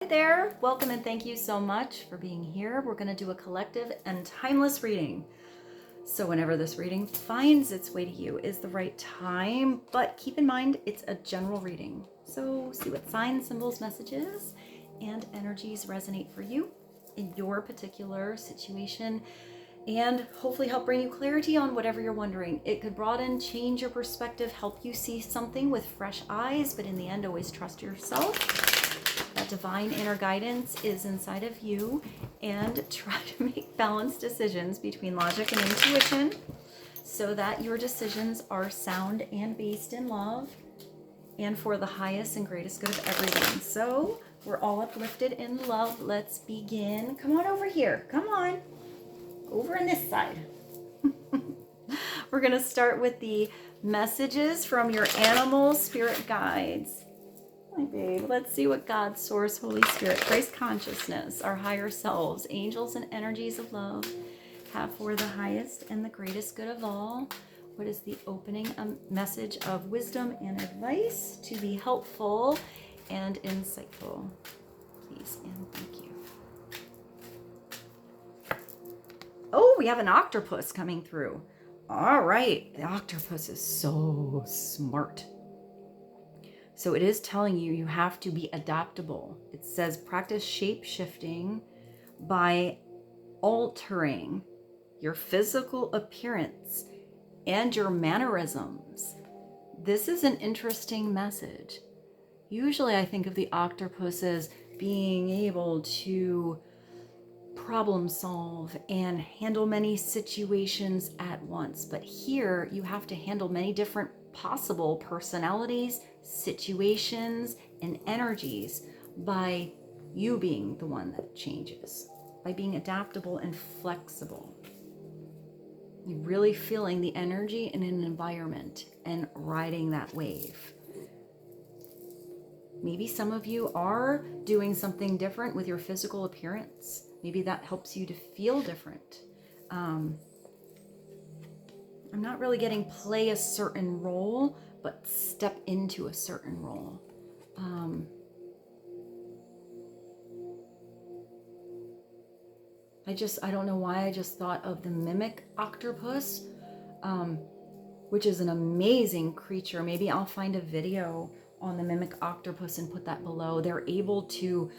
Hi there, welcome and thank you so much for being here. We're going to do a collective and timeless reading. So whenever this reading finds its way to you is the right time, but keep in mind it's a general reading. So see what signs, symbols, messages, and energies resonate for you in your particular situation, and hopefully help bring you clarity on whatever you're wondering. It could broaden, change your perspective, help you see something with fresh eyes, but in the end, always trust yourself. That divine inner guidance is inside of you, and try to make balanced decisions between logic and intuition so that your decisions are sound and based in love and for the highest and greatest good of everyone. So we're all uplifted in love. Let's begin. Come on over here. Come on. Over on this side. We're going to start with the messages from your animal spirit guides. Hi, babe. Let's see what God, Source, Holy Spirit, Christ consciousness, our higher selves, angels, and energies of love have for the highest and the greatest good of all. What is the opening message of wisdom and advice to be helpful and insightful? Please and thank you. Oh, we have an octopus coming through. All right. The octopus is so smart. So it is telling you you have to be adaptable. It says practice shape shifting by altering your physical appearance and your mannerisms. This is an interesting message. Usually I think of the octopus as being able to problem solve and handle many situations at once. But here you have to handle many different possible personalities, situations, and energies by you being the one that changes, by being adaptable and flexible. You're really feeling the energy in an environment and riding that wave. Maybe some of you are doing something different with your physical appearance. Maybe that helps you to feel different. I'm not really getting play a certain role, but step into a certain role. I don't know why I just thought of the mimic octopus, which is an amazing creature. Maybe I'll find a video on the mimic octopus and put that below. They're able to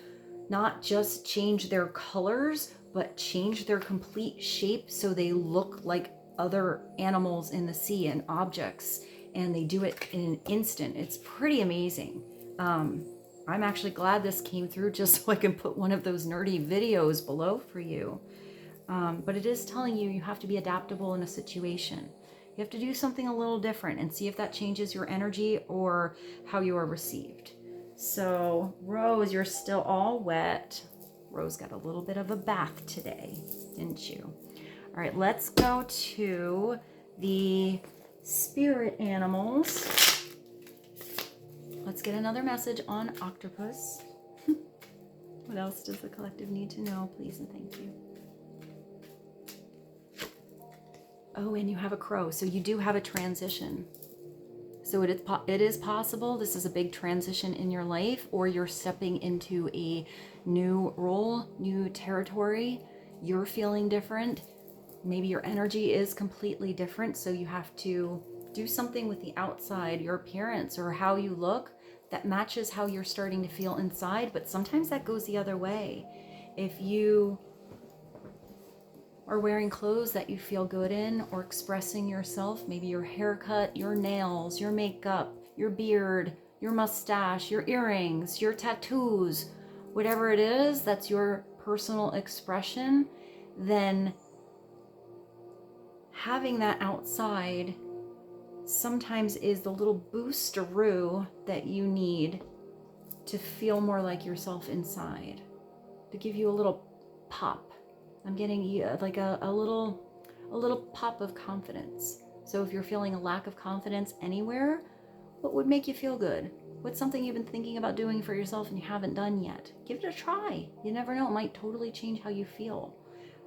not just change their colors, but change their complete shape so they look like other animals in the sea and objects, and they do it in an instant. It's pretty amazing. I'm actually glad this came through just so I can put one of those nerdy videos below for you. But it is telling you you have to be adaptable in a situation. You have to do something a little different and see if that changes your energy or how you are received. So, Rose, you're still all wet. Rose got a little bit of a bath today, didn't you? All right, let's go to the spirit animals. Let's get another message on octopus. What else does the collective need to know? Please and thank you. Oh, and you have a crow. So you do have a transition. So it is possible this is a big transition in your life, or you're stepping into a new role, new territory. You're feeling different. Maybe your energy is completely different, so you have to do something with the outside, your appearance or how you look, that matches how you're starting to feel inside. But sometimes that goes the other way. If you are wearing clothes that you feel good in, or expressing yourself, maybe your haircut, your nails, your makeup, your beard, your mustache, your earrings, your tattoos, whatever it is, that's your personal expression, then having that outside sometimes is the little boosteroo that you need to feel more like yourself inside, to give you a little pop. I'm getting like a little pop of confidence. So if you're feeling a lack of confidence anywhere, what would make you feel good? What's something you've been thinking about doing for yourself and you haven't done yet? Give it a try. You never know, it might totally change how you feel.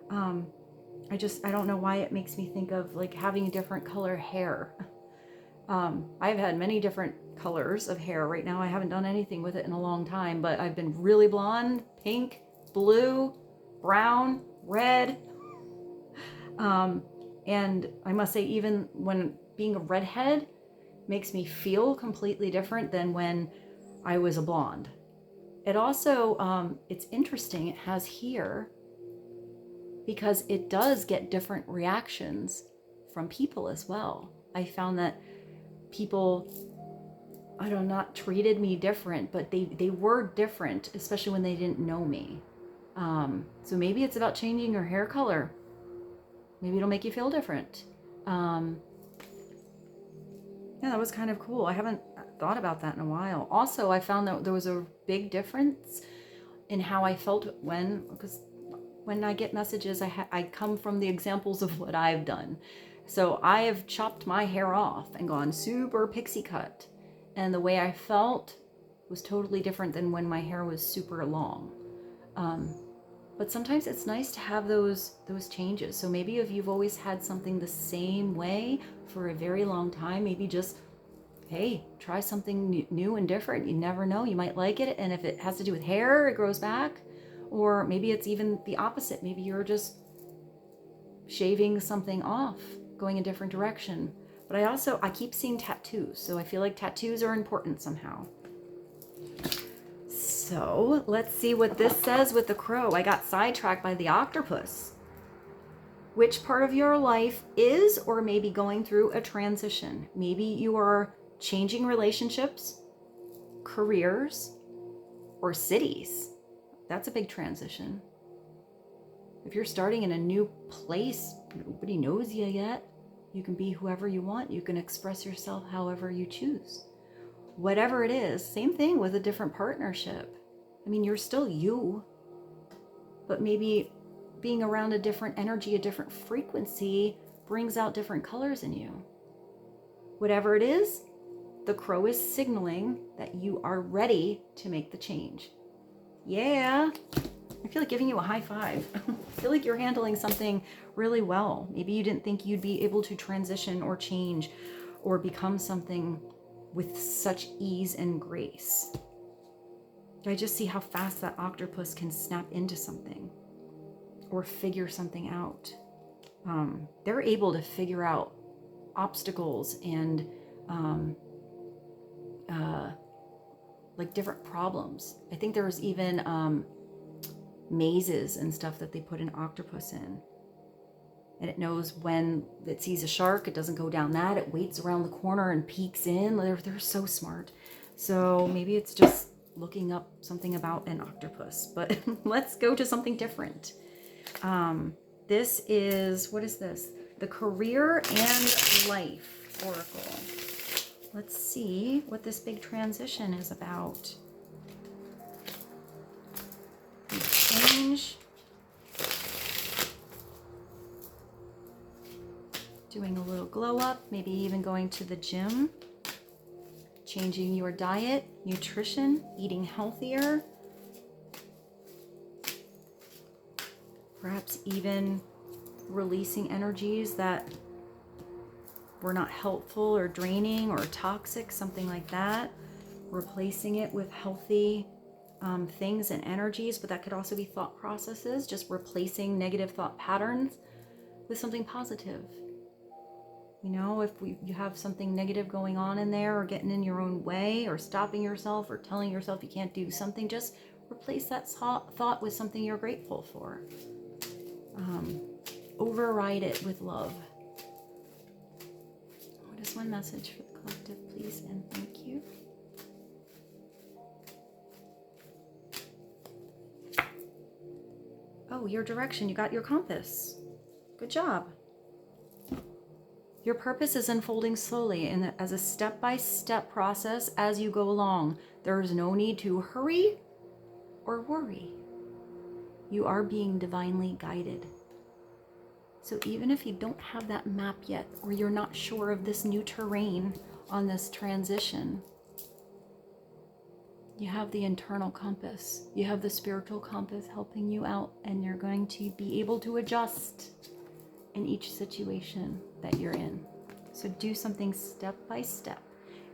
I don't know why it makes me think of like having different color hair. I've had many different colors of hair right now. I haven't done anything with it in a long time, but I've been really blonde, pink, blue, brown, red. And I must say, even when being a redhead makes me feel completely different than when I was a blonde. It also, it's interesting, it has here, because it does get different reactions from people as well. I found that people, I don't know, not treated me different, but they were different, especially when they didn't know me. So maybe it's about changing your hair color. Maybe it'll make you feel different. Yeah, that was kind of cool. I haven't thought about that in a while. Also, I found that there was a big difference in how I felt because when I get messages, I come from the examples of what I've done. So I have chopped my hair off and gone super pixie cut. And the way I felt was totally different than when my hair was super long. But sometimes it's nice to have those changes. So maybe if you've always had something the same way for a very long time, maybe just, hey, try something new and different. You never know, you might like it. And if it has to do with hair, it grows back. Or maybe it's even the opposite. Maybe you're just shaving something off, going a different direction. But I keep seeing tattoos. So I feel like tattoos are important somehow. So let's see what this says with the crow. I got sidetracked by the octopus. Which part of your life is or maybe going through a transition? Maybe you are changing relationships, careers, or cities. That's a big transition. If you're starting in a new place, nobody knows you yet. You can be whoever you want. You can express yourself however you choose. Whatever it is, same thing with a different partnership. I mean, you're still you, but maybe being around a different energy, a different frequency brings out different colors in you. Whatever it is, the crow is signaling that you are ready to make the change. Yeah. I feel like giving you a high five. I feel like you're handling something really well. Maybe you didn't think you'd be able to transition or change or become something with such ease and grace. I just see how fast that octopus can snap into something or figure something out. They're able to figure out obstacles and like different problems. I think there was even mazes and stuff that they put an octopus in. And it knows when it sees a shark, it doesn't go down that. It waits around the corner and peeks in. They're so smart. So maybe it's just looking up something about an octopus. But let's go to something different. This is, what is this? The Career and Life Oracle. Let's see what this big transition is about. Change. Doing a little glow up, maybe even going to the gym, changing your diet, nutrition, eating healthier, perhaps even releasing energies that were not helpful or draining or toxic, something like that, replacing it with healthy things and energies, but that could also be thought processes, just replacing negative thought patterns with something positive. You know, if you have something negative going on in there or getting in your own way or stopping yourself or telling yourself you can't do something, just replace that thought with something you're grateful for. Override it with love. What is one message for the collective, please, and thank you? Oh, your direction. You got your compass. Good job. Your purpose is unfolding slowly and as a step-by-step process as you go along. There is no need to hurry or worry. You are being divinely guided. So even if you don't have that map yet, or you're not sure of this new terrain on this transition, you have the internal compass. You have the spiritual compass helping you out, and you're going to be able to adjust in each situation that you're in. So do something step by step.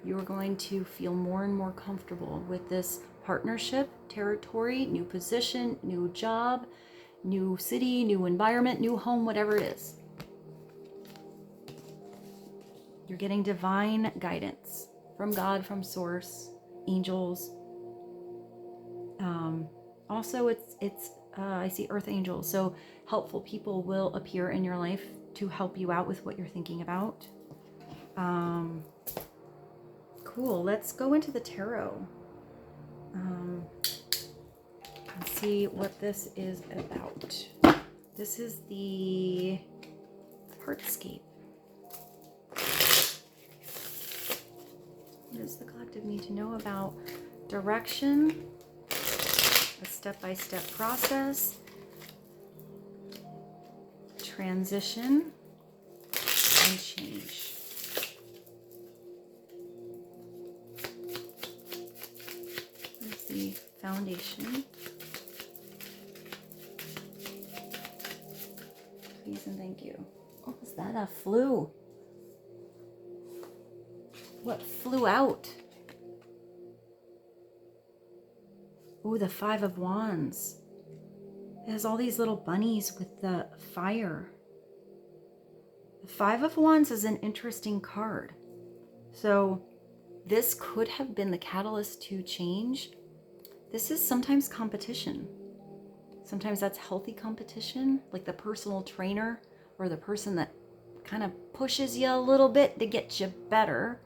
You're going to feel more and more comfortable with this partnership, territory, new position, new job, new city, new environment, new home, whatever it is. You're getting divine guidance from God, from source, angels. Also, I see earth angels. So helpful people will appear in your life to help you out with what you're thinking about. Cool. Let's go into the tarot. And see what this is about. This is the Heartscape. What does the collective need to know about direction? A step-by-step process, transition, and change. There's the foundation. Please and thank you. Oh, is that a flu? What flew out? Oh, the Five of Wands. It has all these little bunnies with the fire. The Five of Wands is an interesting card. So this could have been the catalyst to change. This is sometimes competition. Sometimes that's healthy competition, like the personal trainer or the person that kind of pushes you a little bit to get you better.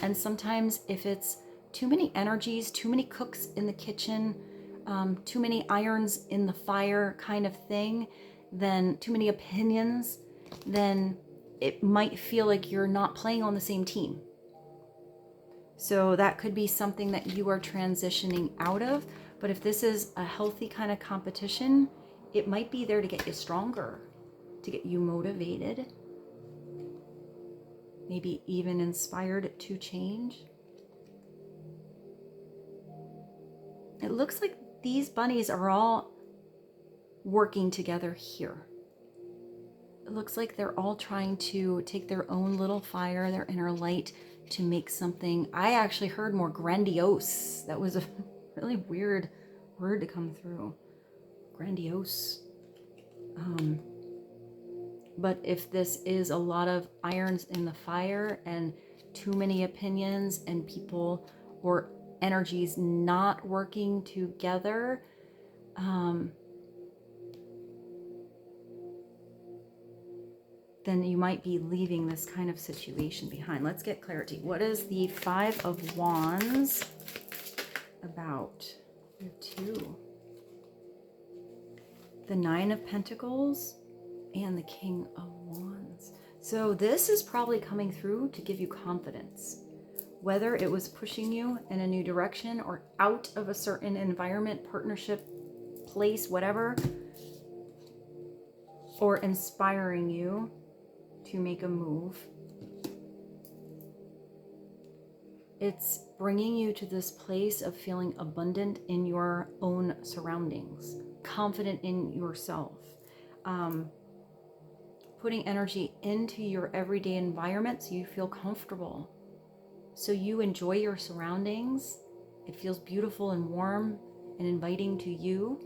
And sometimes if it's too many energies, too many cooks in the kitchen, too many irons in the fire kind of thing, then too many opinions, then it might feel like you're not playing on the same team. So that could be something that you are transitioning out of. But if this is a healthy kind of competition, it might be there to get you stronger, to get you motivated, maybe even inspired to change. It looks like these bunnies are all working together here. It looks like they're all trying to take their own little fire, their inner light, to make something. I actually heard more grandiose. That was a really weird word to come through. Grandiose. But if this is a lot of irons in the fire and too many opinions and people or energies not working together, then you might be leaving this kind of situation behind. Let's get clarity. What is the Five of Wands about? There are two. The Nine of Pentacles and the King of Wands. So this is probably coming through to give you confidence. Whether it was pushing you in a new direction or out of a certain environment, partnership, place, whatever, or inspiring you to make a move. It's bringing you to this place of feeling abundant in your own surroundings, confident in yourself, putting energy into your everyday environment so you feel comfortable, so you enjoy your surroundings. It feels beautiful and warm and inviting to you.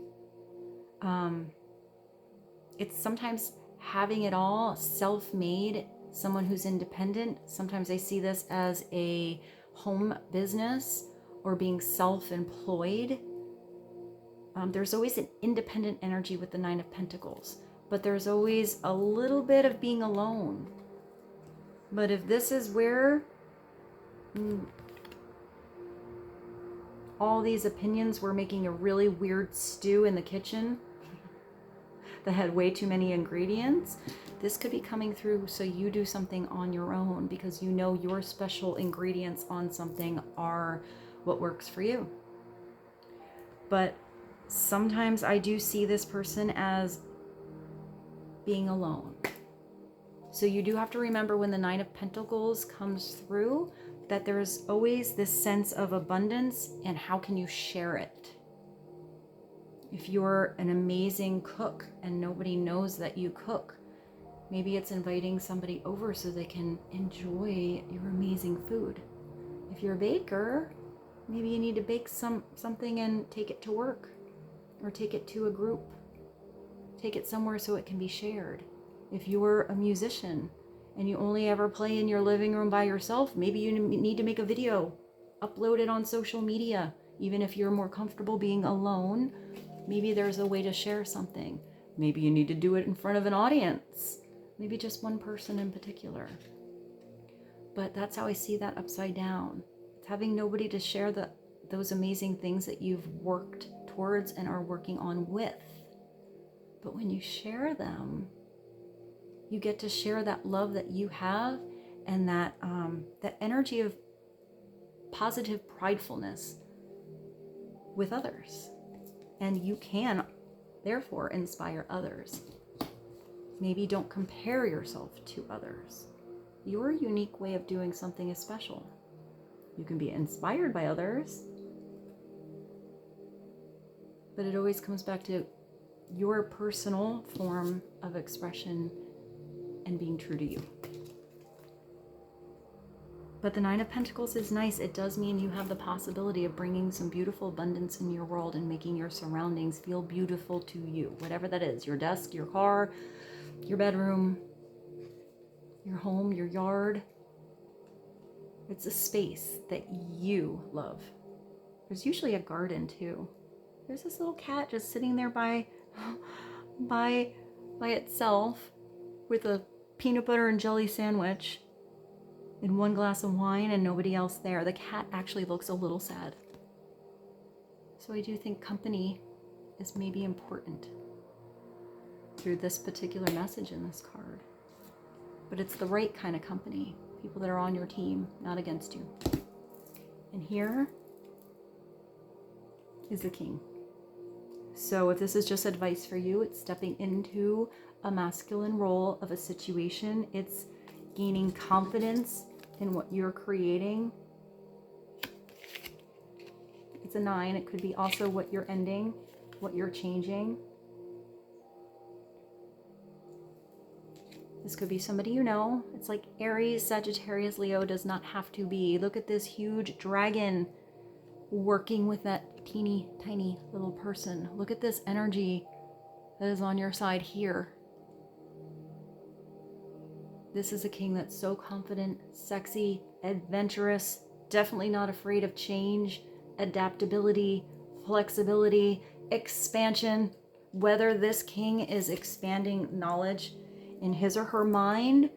It's sometimes having it all self-made, someone who's independent. Sometimes I see this as a home business or being self-employed. There's always an independent energy with the Nine of Pentacles, but there's always a little bit of being alone. But if this is where all these opinions were making a really weird stew in the kitchen that had way too many ingredients, this could be coming through so you do something on your own because you know your special ingredients on something are what works for you. But sometimes I do see this person as being alone. So you do have to remember when the Nine of Pentacles comes through that there's always this sense of abundance and how can you share it? If you're an amazing cook and nobody knows that you cook, maybe it's inviting somebody over so they can enjoy your amazing food. If you're a baker, maybe you need to bake something and take it to work, or take it to a group. Take it somewhere so it can be shared. If you're a musician and you only ever play in your living room by yourself, maybe you need to make a video, upload it on social media. Even if you're more comfortable being alone, maybe there's a way to share something. Maybe you need to do it in front of an audience. Maybe just one person in particular. But that's how I see that upside down. It's having nobody to share those amazing things that you've worked towards and are working on with. But when you share them, you get to share that love that you have, and that energy of positive pridefulness with others. And you can, therefore, inspire others. Maybe don't compare yourself to others. Your unique way of doing something is special. You can be inspired by others, but it always comes back to your personal form of expression and being true to you. But the Nine of Pentacles is nice. It does mean you have the possibility of bringing some beautiful abundance in your world and making your surroundings feel beautiful to you. Whatever that is, your desk, your car, your bedroom, your home, your yard. It's a space that you love. There's usually a garden too. There's this little cat just sitting there by itself with a peanut butter and jelly sandwich and one glass of wine and nobody else there. The cat actually looks a little sad. So I do think company is maybe important through this particular message in this card. But it's the right kind of company. People that are on your team, not against you. And here is the King. So if this is just advice for you, it's stepping into a masculine role of a situation. It's gaining confidence in what you're creating. It's a 9. It could be also what you're ending, what you're changing. This could be somebody you know. It's like Aries, Sagittarius, Leo does not have to be. Look at this huge dragon working with that teeny tiny little person. Look at this energy that is on your side here. This is a king that's so confident, sexy, adventurous, definitely not afraid of change, adaptability, flexibility, expansion. Whether this king is expanding knowledge in his or her mind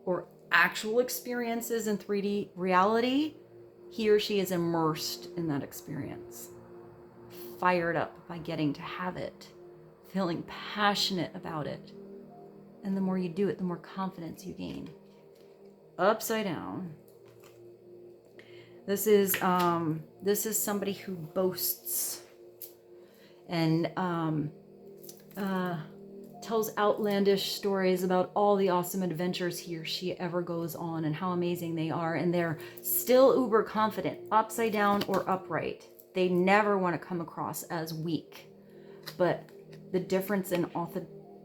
or actual experiences in 3D reality, he or she is immersed in that experience, fired up by getting to have it, feeling passionate about it. And the more you do it, the more confidence you gain. Upside down. This is somebody who boasts and tells outlandish stories about all the awesome adventures he or she ever goes on and how amazing they are, and they're still uber confident, upside down or upright. They never want to come across as weak. But the difference in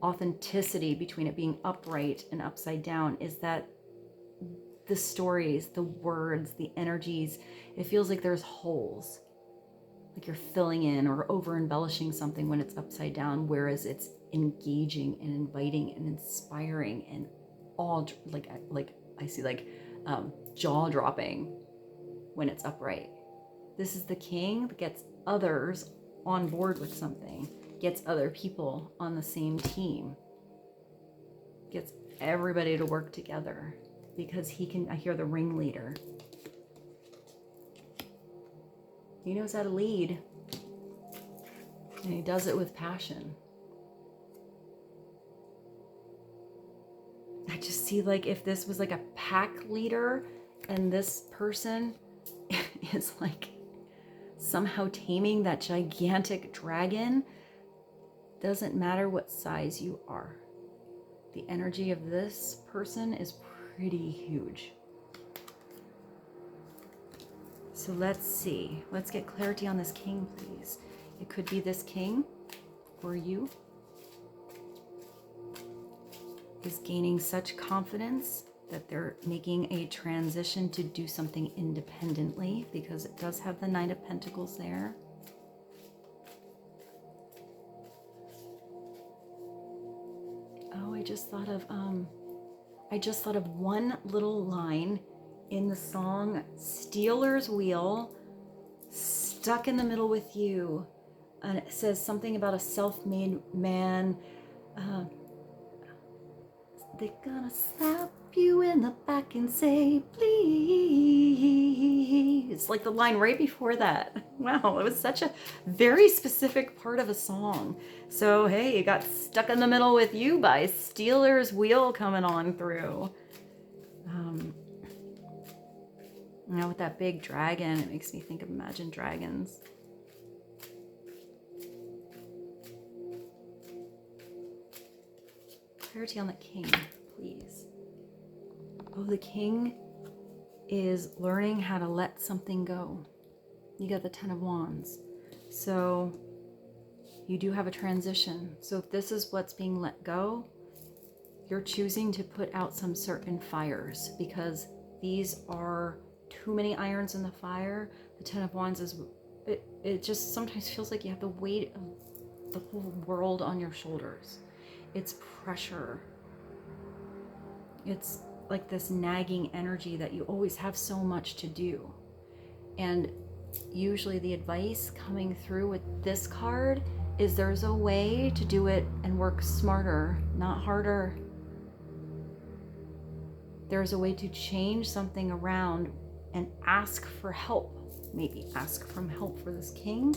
authenticity between it being upright and upside down is that the stories, the words, the energies, it feels like there's holes, like you're filling in or over embellishing something when it's upside down, whereas it's engaging and inviting and inspiring and all like I see jaw dropping when it's upright. This is the king that gets others on board with something, gets other people on the same team, gets everybody to work together because he can. I hear the ringleader. He knows how to lead, and he does it with passion. I just see like if this was like a pack leader and this person is like somehow taming that gigantic dragon, doesn't matter what size you are. The energy of this person is pretty huge. So let's see. Let's get clarity on this king, please. It could be this king or you is gaining such confidence that they're making a transition to do something independently, because it does have the Knight of Pentacles there. Oh, I just thought of one little line in the song Stealer's Wheel, stuck in the middle with you. And it says something about a self-made man. They're gonna slap you in the back and say, please. It's like the line right before that. Wow, it was such a very specific part of a song. So, hey, you got Stuck in the Middle with You by Stealer's Wheel coming on through. Now with that big dragon, it makes me think of Imagine Dragons. Clarity on the king, please. Oh, the king is learning how to let something go. You got the Ten of Wands. So you do have a transition. So if this is what's being let go, you're choosing to put out some certain fires, because these are too many irons in the fire. The Ten of Wands is, it just sometimes feels like you have the weight of the whole world on your shoulders. It's pressure. It's like this nagging energy that you always have so much to do. And usually the advice coming through with this card is there's a way to do it and work smarter, not harder. There's a way to change something around and ask for help. Maybe ask for help for this king.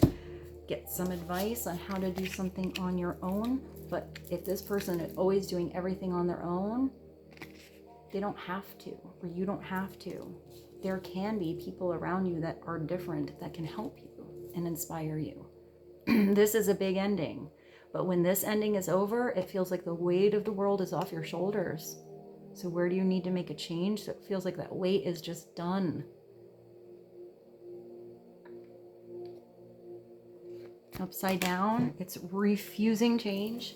Get some advice on how to do something on your own. But if this person is always doing everything on their own, they don't have to, or you don't have to. There can be people around you that are different that can help you and inspire you. This is a big ending. But when this ending is over, it feels like the weight of the world is off your shoulders. So where do you need to make a change? So it feels like that weight is just done. Upside down, it's refusing change.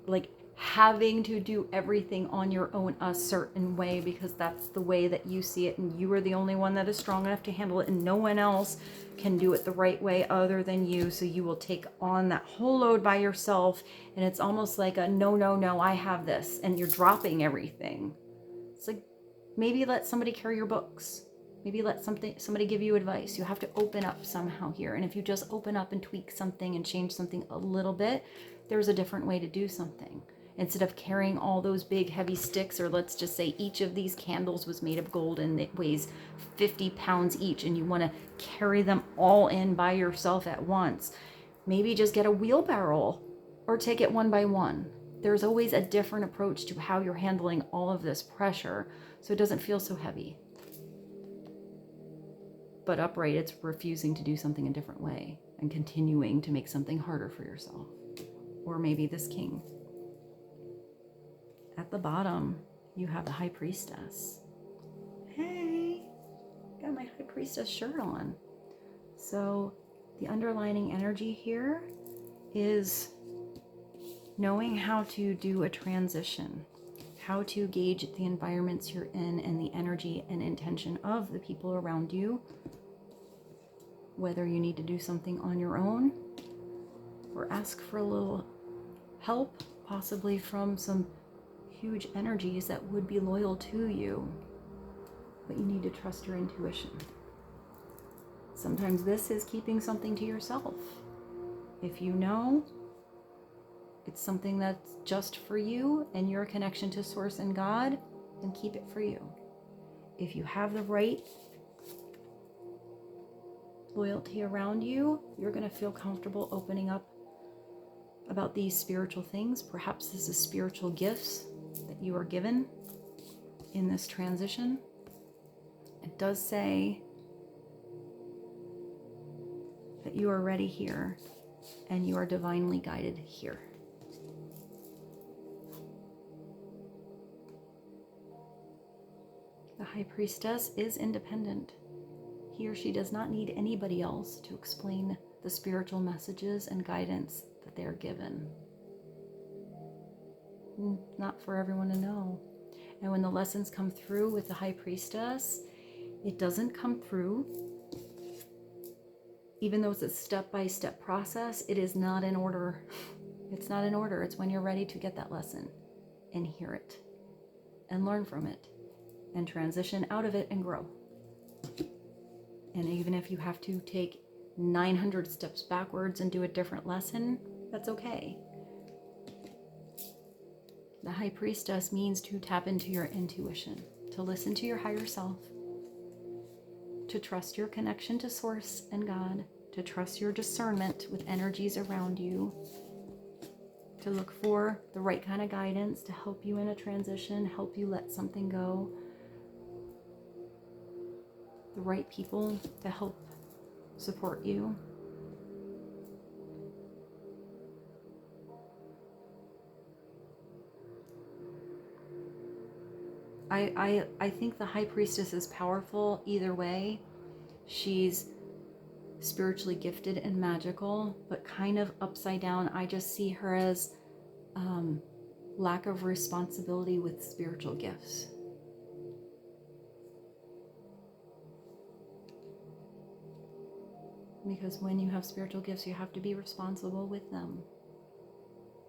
Like having to do everything on your own a certain way, because that's the way that you see it, and you are the only one that is strong enough to handle it, and no one else can do it the right way other than you. So you will take on that whole load by yourself, and it's almost like a no, I have this, and you're dropping everything. It's like, maybe let somebody carry your books. Maybe let somebody give you advice. You have to open up somehow here. And if you just open up and tweak something and change something a little bit, there's a different way to do something. Instead of carrying all those big heavy sticks, or let's just say each of these candles was made of gold and it weighs 50 pounds each, and you want to carry them all in by yourself at once, maybe just get a wheelbarrow or take it one by one. There's always a different approach to how you're handling all of this pressure, so it doesn't feel so heavy. But upright, it's refusing to do something a different way and continuing to make something harder for yourself. Or maybe this king. At the bottom, you have the High Priestess. Hey, got my High Priestess shirt on. So the underlining energy here is knowing how to do a transition, how to gauge the environments you're in and the energy and intention of the people around you, whether you need to do something on your own or ask for a little help, possibly from some huge energies that would be loyal to you, but you need to trust your intuition. Sometimes this is keeping something to yourself. If you know it's something that's just for you and your connection to Source and God, then keep it for you. If you have the right loyalty around you, you're going to feel comfortable opening up about these spiritual things. Perhaps this is spiritual gifts that you are given in this transition. It does say that you are ready here and you are divinely guided here. The High Priestess is independent. He or she does not need anybody else to explain the spiritual messages and guidance that they're given. Not for everyone to know. And when the lessons come through with the High Priestess, it doesn't come through. Even though it's a step-by-step process, it is not in order. It's not in order. It's when you're ready to get that lesson and hear it and learn from it and transition out of it and grow. And even if you have to take 900 steps backwards and do a different lesson, that's okay. The High Priestess means to tap into your intuition, to listen to your higher self, to trust your connection to Source and God, to trust your discernment with energies around you, to look for the right kind of guidance to help you in a transition, help you let something go, the right people to help support you. I think the High Priestess is powerful either way. She's spiritually gifted and magical, but kind of upside down. I just see her as lack of responsibility with spiritual gifts. Because when you have spiritual gifts, you have to be responsible with them.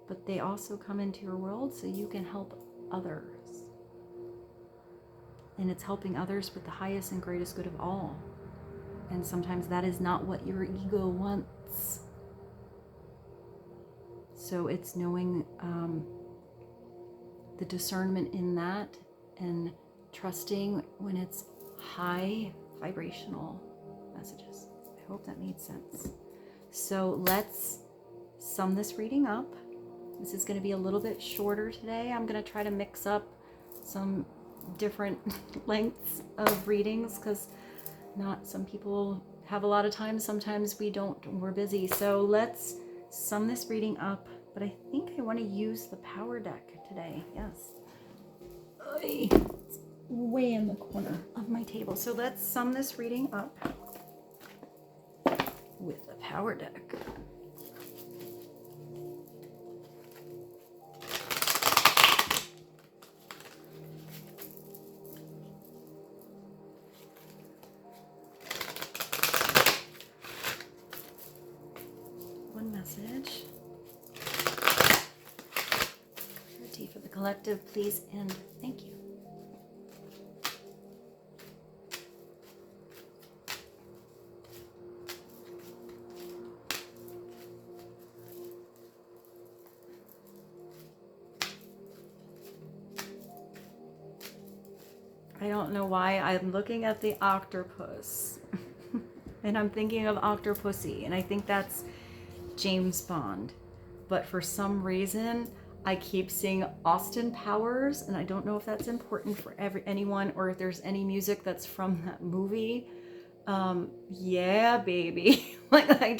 But they also come into your world so you can help others. And it's helping others with the highest and greatest good of all. And sometimes that is not what your ego wants. So it's knowing the discernment in that and trusting when it's high vibrational messages. I hope that made sense. So let's sum this reading up. This is going to be a little bit shorter today. I'm going to try to mix up some different lengths of readings because not some people have a lot of time. Sometimes we don't. We're busy. So let's sum this reading up. But I think I want to use the power deck today. Yes. It's way in the corner of my table. So let's sum this reading up with the power deck. One message. Clarity for the collective, please, and thank you. I don't know why I'm looking at the octopus and I'm thinking of Octopussy, and I think that's James Bond. But for some reason, I keep seeing Austin Powers, and I don't know if that's important for anyone or if there's any music that's from that movie. Yeah, baby. Like I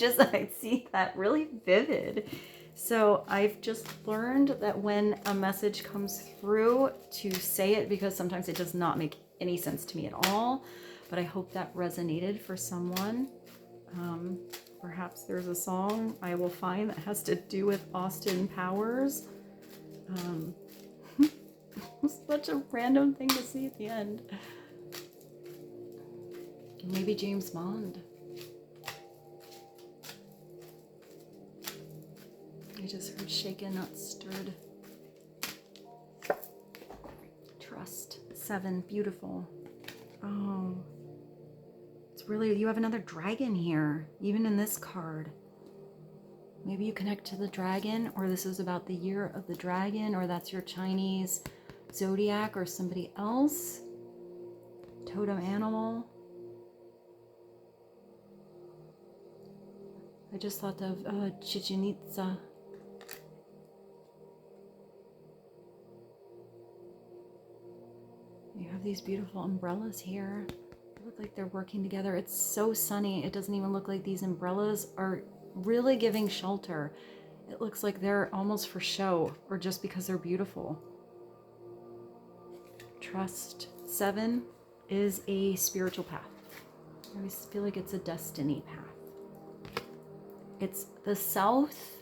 see that really vivid. So I've just learned that when a message comes through to say it, because sometimes it does not make any sense to me at all, but I hope that resonated for someone. Perhaps there's a song I will find that has to do with Austin Powers. Such a random thing to see at the end. Maybe James Bond. I just heard shaken, not stirred. Trust. 7. Beautiful. Oh. It's really, you have another dragon here, even in this card. Maybe you connect to the dragon, or this is about the year of the dragon, or that's your Chinese zodiac or somebody else. Totem animal. I just thought of Chechen Itza. You have these beautiful umbrellas here. They look like they're working together. It's so sunny. It doesn't even look like these umbrellas are really giving shelter. It looks like they're almost for show or just because they're beautiful. Trust. 7 is a spiritual path. I always feel like it's a destiny path. It's the south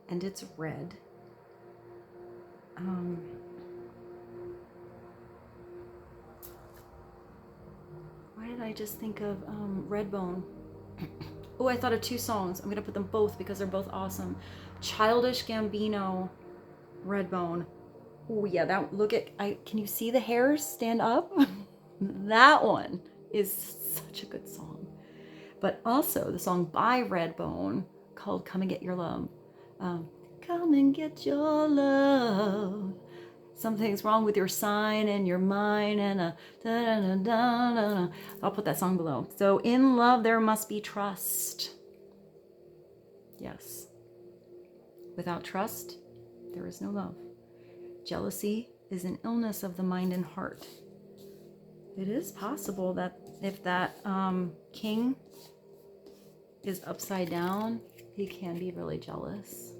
and it's red. Why did I just think of Redbone? Oh, I thought of 2 songs. I'm gonna put them both because they're both awesome. Childish, Gambino, Redbone. Oh yeah, that, look at, can you see the hairs stand up? That one is such a good song. But also the song by Redbone called Come and Get Your Love. Come and get your love. Something's wrong with your sign and your mind and a da-da-da-da-da. I'll put that song below. So in love there must be trust. Yes. Without trust, there is no love. Jealousy is an illness of the mind and heart. It is possible that if that king is upside down, he can be really jealous.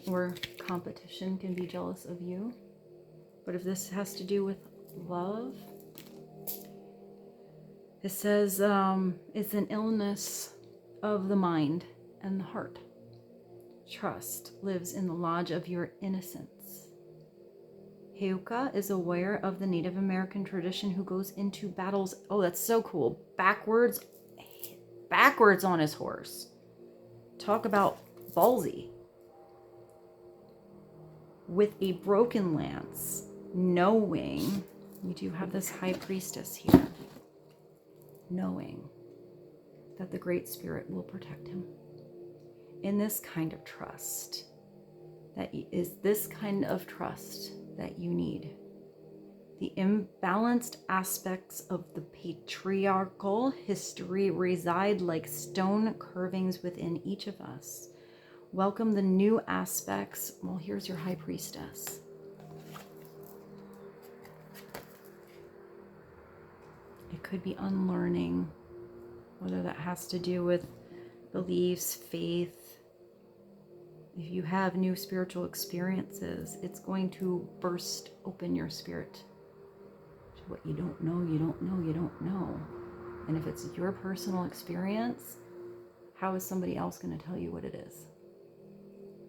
Or competition can be jealous of you. But if this has to do with love, it says it's an illness of the mind and the heart. Trust lives in the lodge of your innocence. Heuka is aware of the Native American tradition who goes into battles. Oh, that's so cool. Backwards on his horse. Talk about ballsy. With a broken lance, knowing, we do have this high priestess here, knowing that the Great Spirit will protect him. In this kind of trust, that is this kind of trust that you need. The imbalanced aspects of the patriarchal history reside like stone carvings within each of us. Welcome the new aspects. Well, here's your high priestess. It could be unlearning, whether that has to do with beliefs, faith. If you have new spiritual experiences, it's going to burst open your spirit to what you don't know, you don't know, you don't know. And if it's your personal experience, how is somebody else going to tell you what it is?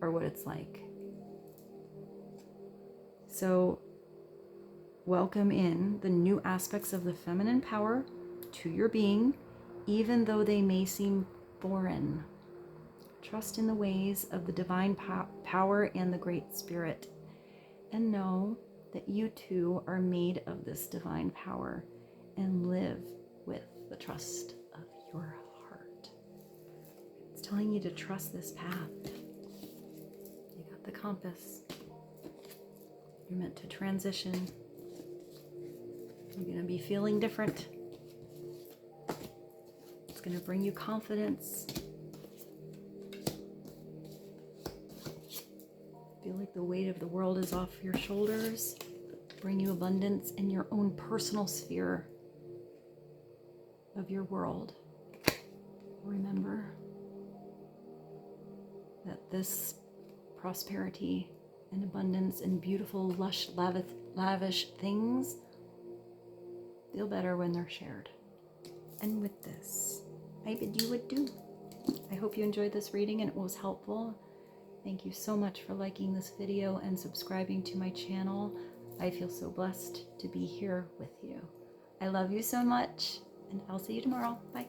Or what it's like. So welcome in the new aspects of the feminine power to your being, even though they may seem foreign. Trust in the ways of the divine power and the Great Spirit, and know that you too are made of this divine power, and live with the trust of your heart. It's telling you to trust this path. The compass. You're meant to transition. You're going to be feeling different. It's going to bring you confidence. Feel like the weight of the world is off your shoulders. Bring you abundance in your own personal sphere of your world. Remember that this prosperity and abundance and beautiful, lush, lavish things feel better when they're shared. And with this, I bid you adieu. I hope you enjoyed this reading and it was helpful. Thank you so much for liking this video and subscribing to my channel. I feel so blessed to be here with you. I love you so much, and I'll see you tomorrow. Bye.